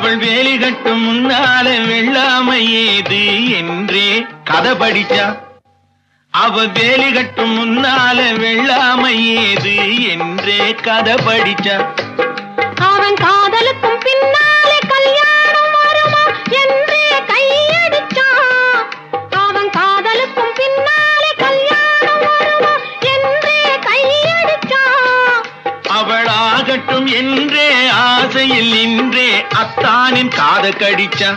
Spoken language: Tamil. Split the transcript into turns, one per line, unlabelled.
அவள் வேலி கட்டும் முன்னாலே வெள்ளாமை ஏது என்றே கதை படிச்சா. அவ வேலி கட்டும் முன்னாலே வெள்ளாமை ஏது என்றே கதை படிச்சா.
அவன் காதலுக்கும் பின்னாலே கல்யாணம் வருமா என்றே கையடிச்சான். அவன் காதலுக்கும் பின்னாலே கல்யாணம் வருமா என்றே கையடிச்சான்.
அவளாகட்டும் என்றே ஆசையில் நின்றே அத்தானின் காதை கடிச்சா.